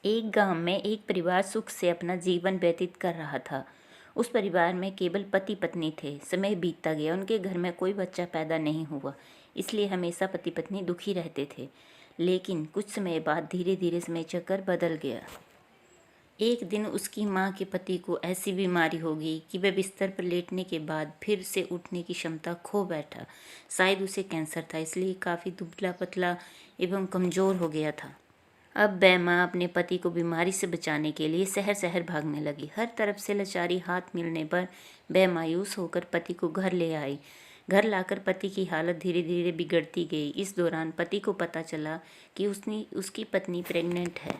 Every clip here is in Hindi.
एक गांव में एक परिवार सुख से अपना जीवन व्यतीत कर रहा था। उस परिवार में केवल पति पत्नी थे। समय बीतता गया, उनके घर में कोई बच्चा पैदा नहीं हुआ, इसलिए हमेशा पति पत्नी दुखी रहते थे। लेकिन कुछ समय बाद धीरे धीरे समय चक्र बदल गया। एक दिन उसकी माँ के पति को ऐसी बीमारी हो गई कि वह बिस्तर पर लेटने के बाद फिर से उठने की क्षमता खो बैठा। शायद उसे कैंसर था, इसलिए काफ़ी दुबला पतला एवं कमज़ोर हो गया था। अब वह माँ अपने पति को बीमारी से बचाने के लिए शहर शहर भागने लगी। हर तरफ से लाचारी हाथ मिलने पर वह मायूस होकर पति को घर ले आई। घर लाकर पति की हालत धीरे धीरे बिगड़ती गई। इस दौरान पति को पता चला कि उसकी पत्नी प्रेग्नेंट है।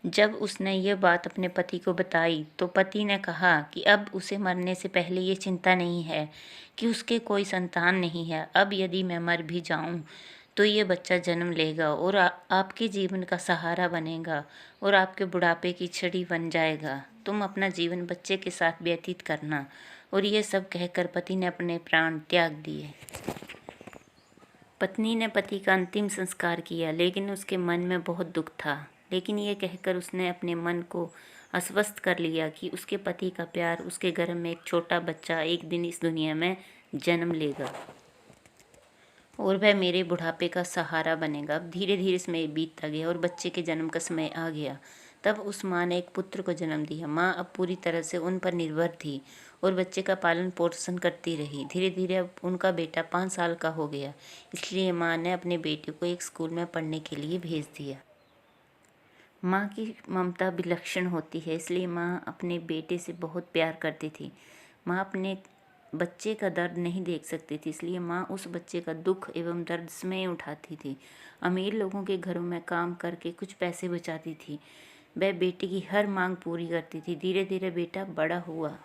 जब उसने यह बात अपने पति को बताई तो पति ने कहा कि अब उसे मरने से पहले ये चिंता नहीं है कि उसके कोई संतान नहीं है। अब यदि मैं मर भी जाऊं तो ये बच्चा जन्म लेगा और आपके जीवन का सहारा बनेगा और आपके बुढ़ापे की छड़ी बन जाएगा। तुम अपना जीवन बच्चे के साथ व्यतीत करना। और ये सब कहकर पति ने अपने प्राण त्याग दिए। पत्नी ने पति का अंतिम संस्कार किया, लेकिन उसके मन में बहुत दुख था। लेकिन ये कहकर उसने अपने मन को आश्वस्त कर लिया कि उसके पति का प्यार, उसके गर्भ में एक छोटा बच्चा एक दिन इस दुनिया में जन्म लेगा और वह मेरे बुढ़ापे का सहारा बनेगा। अब धीरे धीरे समय बीतता गया और बच्चे के जन्म का समय आ गया। तब उस माँ ने एक पुत्र को जन्म दिया। माँ अब पूरी तरह से उन पर निर्भर थी और बच्चे का पालन पोषण करती रही। धीरे धीरे अब उनका बेटा 5 साल का हो गया, इसलिए माँ ने अपने बेटे को एक स्कूल में पढ़ने के लिए भेज दिया। माँ की ममता विलक्षण होती है, इसलिए माँ अपने बेटे से बहुत प्यार करती थी। माँ अपने बच्चे का दर्द नहीं देख सकती थी, इसलिए माँ उस बच्चे का दुख एवं दर्द स्वयं उठाती थी। अमीर लोगों के घरों में काम करके कुछ पैसे बचाती थी। वह बेटे की हर मांग पूरी करती थी। धीरे धीरे बेटा बड़ा हुआ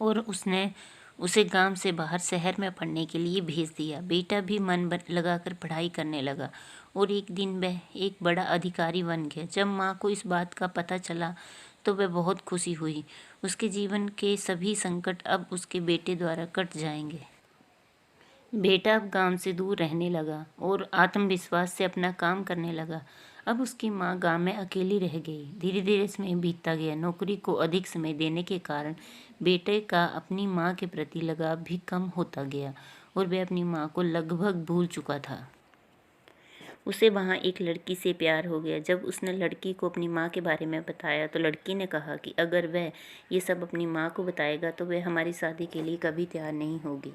और उसने उसे गांव से बाहर शहर में पढ़ने के लिए भेज दिया। बेटा भी मन लगाकर पढ़ाई करने लगा और एक दिन वह एक बड़ा अधिकारी बन गया। जब माँ को इस बात का पता चला तो वह बहुत खुशी हुई। उसके जीवन के सभी संकट अब उसके बेटे द्वारा कट जाएंगे। बेटा अब गांव से दूर रहने लगा और आत्मविश्वास से अपना काम करने लगा। अब उसकी माँ गांव में अकेली रह गई। धीरे धीरे समय बीतता गया। नौकरी को अधिक समय देने के कारण बेटे का अपनी माँ के प्रति लगाव भी कम होता गया और वह अपनी माँ को लगभग भूल चुका था। उसे वहाँ एक लड़की से प्यार हो गया। जब उसने लड़की को अपनी माँ के बारे में बताया तो लड़की ने कहा कि अगर वह ये सब अपनी माँ को बताएगा तो वह हमारी शादी के लिए कभी तैयार नहीं होगी।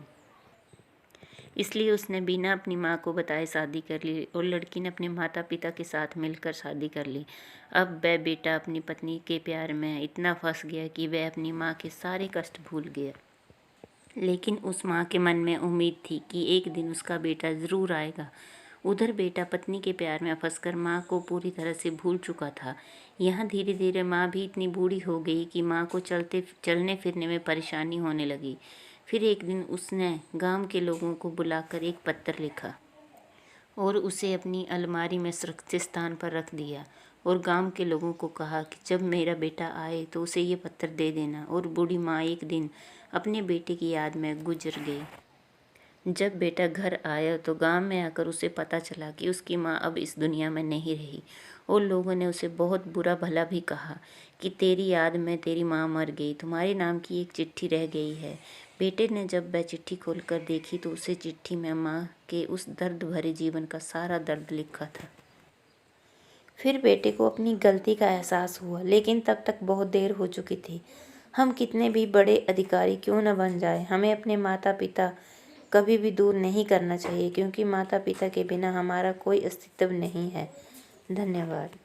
इसलिए उसने बिना अपनी माँ को बताए शादी कर ली और लड़की ने अपने माता पिता के साथ मिलकर शादी कर ली। अब वह बेटा अपनी पत्नी के प्यार में इतना फंस गया कि वह अपनी माँ के सारे कष्ट भूल गया। लेकिन उस माँ के मन में उम्मीद थी कि एक दिन उसका बेटा ज़रूर आएगा। उधर बेटा पत्नी के प्यार में फंसकर माँ को पूरी तरह से भूल चुका था। यहाँ धीरे धीरे माँ भी इतनी बूढ़ी हो गई कि माँ को चलने फिरने में परेशानी होने लगी। फिर एक दिन उसने गांव के लोगों को बुलाकर एक पत्र लिखा और उसे अपनी अलमारी में सुरक्षित स्थान पर रख दिया और गांव के लोगों को कहा कि जब मेरा बेटा आए तो उसे ये पत्र दे देना। और बूढ़ी माँ एक दिन अपने बेटे की याद में गुजर गई। जब बेटा घर आया तो गांव में आकर उसे पता चला कि उसकी माँ अब इस दुनिया में नहीं रही और लोगों ने उसे बहुत बुरा भला भी कहा कि तेरी याद में तेरी माँ मर गई, तुम्हारे नाम की एक चिट्ठी रह गई है। बेटे ने जब वह चिट्ठी खोलकर देखी तो उसे चिट्ठी में माँ के उस दर्द भरे जीवन का सारा दर्द लिखा था। फिर बेटे को अपनी गलती का एहसास हुआ, लेकिन तब तक बहुत देर हो चुकी थी। हम कितने भी बड़े अधिकारी क्यों न बन जाए, हमें अपने माता पिता कभी भी दूर नहीं करना चाहिए, क्योंकि माता पिता के बिना हमारा कोई अस्तित्व नहीं है। धन्यवाद।